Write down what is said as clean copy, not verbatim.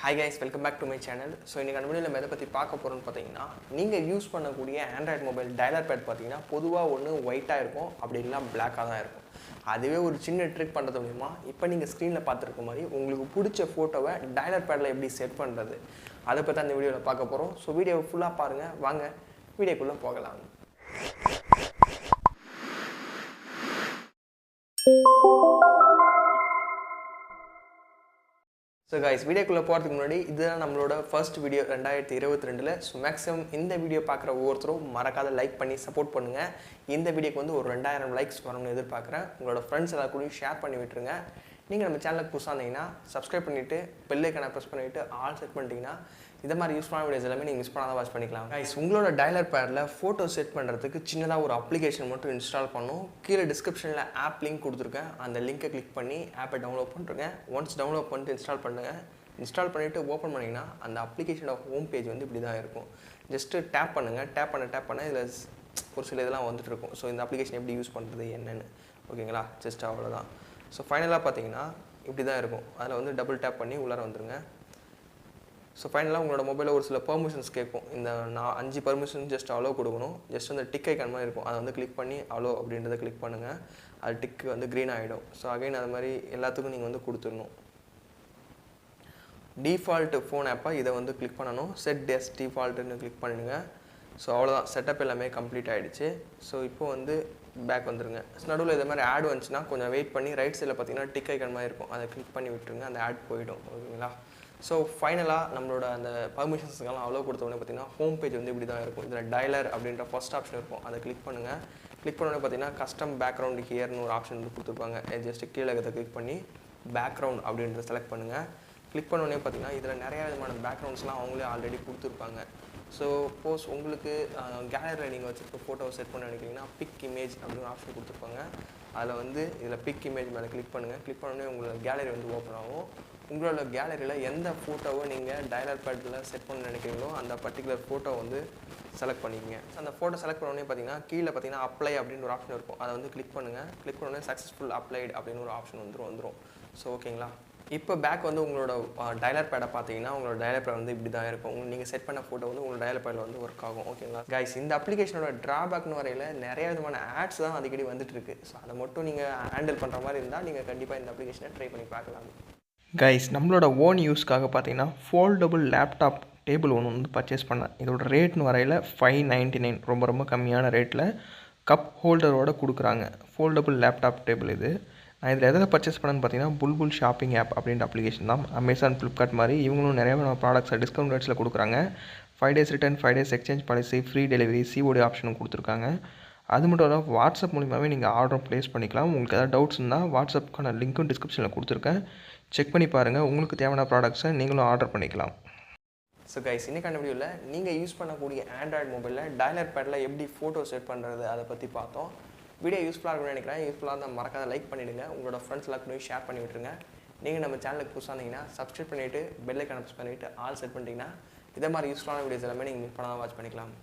Hi guys, welcome back to my channel. So இன்னைக்கு அந்த வீடியோல எதை பத்தி பார்க்க போறோம்னு பாத்தீங்கன்னா நீங்க யூஸ் பண்ணக்கூடிய Android மொபைல் டயலர் பேட் பாத்தீங்கன்னா பொதுவா ஒன்னு ஒயிட்டா இருக்கும் அப்படி இல்ல Black-ஆ தான் இருக்கும். அதுவே ஒரு சின்ன ட்ரிக் பண்றது மூலமா இப்போ நீங்க ஸ்கிரீன்ல பார்த்திருக்க மாதிரி உங்களுக்கு பிடிச்ச போட்டோவை டயலர் பேட்ல எப்படி செட் பண்றது அத பத்தி அந்த வீடியோல பார்க்க போறோம். சோ வீடியோவை ஃபுல்லா பாருங்க. வாங்க வீடியோக்குள்ள போகலாம். So guys, வீடியோக்குள்ள போறதுக்கு முன்னாடி இதுதான் நம்மளோட ஃபர்ஸ்ட் வீடியோ 2022ல. ஸோ மேக்ஸிமம் இந்த வீடியோ பார்க்குற ஒவ்வொருத்தரும் மறக்காத லைக் பண்ணி சப்போர்ட் பண்ணுங்க. இந்த வீடியோக்கு வந்து ஒரு 2000 லைக்ஸ் வரணும்னு எதிர்பார்க்குறேன். உங்களோட ஃப்ரெண்ட்ஸ் எல்லாரும் கூட ஷேர் பண்ணி விட்டுருங்க. நீங்கள் நம்ம சேனலுக்கு புதுசாக இருந்தீங்கன்னா சப்ஸ்கிரைப் பண்ணிவிட்டு பெல் ஐக்கானை ப்ரெஸ் பண்ணிவிட்டு ஆல் செட் பண்ணிட்டீங்கன்னா இந்த மாதிரி யூஸ்ஃபுல்லான வீடியோஸ் எல்லாமே நீங்கள் மிஸ் பண்ணாத வாட்ச் பண்ணிக்கலாம். கைஸ், உங்களோட டயலர் பேடில் ஃபோட்டோ செட் பண்ணுறதுக்கு சின்னதாக ஒரு அப்ளிகேஷன் மட்டும் இன்ஸ்டால் பண்ணணும். கீழே டிஸ்கிரிப்ஷனில் ஆப் லிங்க் கொடுத்துருக்கேன். அந்த லிங்கை கிளிக் பண்ணி ஆப்பை டவுன்லோட் பண்ணுறேங்க. ஒன்ஸ் டவுன்லோட் பண்ணிட்டு இன்ஸ்டால் பண்ணுங்கள். இன்ஸ்டால் பண்ணிவிட்டு ஓப்பன் பண்ணிங்கன்னா அந்த அப்ளிகேஷனோட ஹோம் பேஜ் வந்து இப்படி தான் இருக்கும். ஜஸ்ட்டு டேப் பண்ணுங்கள். டேப் பண்ண இதில் ஒரு சில இதெல்லாம் வந்துட்டு இருக்கும். ஸோ இந்த அப்ளிகேஷன் எப்படி யூஸ் பண்ணுறது என்னென்னு ஓகேங்களா, ஜஸ்ட் அவ்வளோதான். ஸோ ஃபைனலாக பார்த்தீங்கன்னா இப்படி தான் இருக்கும். அதில் வந்து டபுள் டேப் பண்ணி உள்ளார வந்துடுங்க. ஸோ ஃபைனலாக உங்களோட மொபைலில் ஒரு சில பெர்மிஷன்ஸ் கேட்கும். இந்த 5 பெர்மிஷன் ஜஸ்ட் அலோ கொடுக்கணும். ஜஸ்ட் அந்த டிக் ஐக்கான் மாதிரி இருக்கும். அதை வந்து கிளிக் பண்ணி அலோ அப்படின்றத கிளிக் பண்ணுங்கள். அது டிக்கு வந்து க்ரீன் ஆகிடும். ஸோ அகைன் அது மாதிரி எல்லாத்துக்கும் நீங்கள் வந்து கொடுத்துடணும். டிஃபால்ட்டு ஃபோன் ஆப்பை இதை வந்து கிளிக் பண்ணணும். செட் எஸ் டிஃபால்ட்டுன்னு கிளிக் பண்ணிடுங்க. ஸோ அவ்வளோதான், செட்டப் எல்லாமே கம்ப்ளீட் ஆகிடுச்சு. ஸோ இப்போ வந்து பேக் வந்துருங்க. நடுவில் இது மாதிரி ஆட் வந்துச்சுன்னா கொஞ்சம் வெயிட் பண்ணி ரைட் சைடில் பார்த்தீங்கன்னா டிக் ஐக்கான் மாதிரி இருக்கும். அதை கிளிக் பண்ணி விட்டுருங்க. அந்த ஆட் போயிடும் ஓகேங்களா. ஸோ ஃபைனலாக நம்மளோட அந்த பர்மிஷன்ஸ்க்கெல்லாம் அவ்வளோ கொடுத்தோடனே பார்த்தீங்கன்னா ஹோம் பேஜ் வந்து இப்படி தான் இருக்கும். இதில் டயலர் அப்படின்ற ஃபர்ஸ்ட் ஆப்ஷன் இருக்கும். அதை கிளிக் பண்ணுங்கள். கிளிக் பண்ணோடனே பார்த்தீங்கன்னா கஸ்டம் பேக்ரவுண்ட் ஹியர்னு ஒரு ஆப்ஷன் வந்து கொடுத்துருப்பாங்க. ஜஸ்ட்டு கீழே அதை கிளிக் பண்ணி பேக்ரவுண்ட் அப்படின்றத செலக்ட் பண்ணுங்கள். கிளிக் பண்ணோடனே பார்த்தீங்கன்னா இதில் நிறையா விதமான பேக்ரவுண்ட்ஸ்லாம் அவங்களே ஆல்ரெடி கொடுத்துருப்பாங்க. ஸோ சப்போஸ் உங்களுக்கு கேலரியில் நீங்கள் வச்சுருக்க ஃபோட்டோவை செட் பண்ண நினைக்கிறீங்கன்னா பிக் இமேஜ் அப்படின்னு ஆப்ஷன் கொடுத்துருப்பாங்க. அதில் வந்து இதில் பிக் இமேஜ் மேலே கிளிக் பண்ணுங்கள். கிளிக் பண்ணோடனே உங்களோட கேலரி வந்து ஓப்பன் ஆகும். உங்களோட கேலரியில் எந்த ஃபோட்டோவை நீங்கள் டயலர் பேட்டில் செட் பண்ண நினைக்கிறீங்களோ அந்த பர்டிகுலர் ஃபோட்டோ வந்து செலக்ட் பண்ணிக்கங்க. அந்த ஃபோட்டோ செலக்ட் பண்ணோடனே பார்த்தீங்கன்னா கீழே பார்த்தீங்கன்னா அப்ளை அப்படின்னு ஒரு ஆப்ஷன் இருக்கும். அதை வந்து கிளிக் பண்ணுங்கள். கிளிக் பண்ணோடனே சக்ஸஸ்ஃபுல் அப்ளைடு அப்படின்னு ஒரு ஆப்ஷன் வந்துடும். ஸோ ஓகேங்களா. இப்போ பேக் வந்து உங்களோட டயலர் பேடை பார்த்தீங்கன்னா உங்களோட டயலர் பேட் வந்து இப்படி தான் இருக்கும். நீங்கள் செட் பண்ண ஃபோட்டோ வந்து உங்களோட டயலர் பேடில் வந்து ஒர்க் ஆகும் ஓகேங்களா. கைஸ், இந்த அப்ளிகேஷனோட ட்ராபேக்னு வரையில் நிறைய விதமான ஆட்ஸ் தான் அடிக்கடி வந்துட்டு இருக்கு. ஸோ அதை மட்டும் நீங்கள் ஹேண்டில் பண்ணுற மாதிரி இருந்தால் நீங்கள் கண்டிப்பாக இந்த அப்ளிகேஷனை ட்ரை பண்ணி பார்க்கலாம். கைஸ், நம்மளோட ஓன் யூஸ்க்காக பார்த்தீங்கன்னா ஃபோல்டபுள் லேப்டாப் டேபிள் ஒன்று வந்து பர்ச்சேஸ் பண்ணேன். இதோட ரேட்னு வரையில் 599, ரொம்ப கம்மியான ரேட்டில் கப் ஹோல்டரோடு கொடுக்குறாங்க. ஃபோல்டபுள் லேப்டாப் டேபிள் இது. நான் இதில் எதில் பர்ச்சேஸ் பண்ணேன்னு பார்த்தீங்கன்னா புல்புல் ஷாப்பிங் ஆப் அப்படின்ற அப்ளிகேஷன் தான். அமேசான், ஃப்ளிப்கார்ட் மாதிரி இவங்களும் நிறைய ப்ராடக்ட்ஸை டிஸ்கவுண்ட் ரேட்ஸில் கொடுக்குறாங்க. 5 days return, 5 days exchange policy, free delivery, COD ஆப்ஷனும் கொடுத்துருக்காங்க. அது மட்டும் இல்லாமல் வாட்ஸ்அப் மூலியமாகவே நீங்கள் ஆர்டர் ப்ளேஸ் பண்ணிக்கலாம். உங்களுக்கு ஏதாவது டவுட்ஸ் இருந்தால் வாட்ஸ்அப்புக்கான லிங்க்கும் டிஸ்கிரிப்ஷனில் கொடுத்துருக்கேன். செக் பண்ணி பாருங்கள். உங்களுக்கு தேவையான ப்ராடக்ட்ஸை நீங்களும் ஆர்டர் பண்ணிக்கலாம். ஸோ கைஸ், இன்னைக்கான வீடியோவில் நீங்கள் யூஸ் பண்ணக்கூடிய ஆண்ட்ராய்டு மொபைலில் டயலர் பேடில் எப்படி ஃபோட்டோ செட் பண்ணுறது அதை பற்றி பார்த்தோம். வீடியோ யூஸ்ஃபுல்லாக இருக்கும்னு நினைக்கிறேன். யூஸ்ஃபுல்லாக இருந்தால் மறக்காத லைக் பண்ணிவிடுங்க. உங்களோட ஃப்ரெண்ட்ஸ் எல்லாருக்கும் ஷேர் பண்ணி விட்டுருங்க. நீங்கள் நம்ம சேனலுக்கு புதுசாக இருந்தீங்கன்னா சப்ஸ்கிரைப் பண்ணிவிட்டு பெல் ஐக்கானை ப்ரெஸ் பண்ணிவிட்டு ஆல் செட் பண்ணிட்டீங்கன்னா இதை மாதிரி யூஸ்ஃபுல்லான வீடியோஸ் எல்லாமே நீங்கள் மிஸ் பண்ணாமல் வாட்ச் பண்ணிக்கலாம்.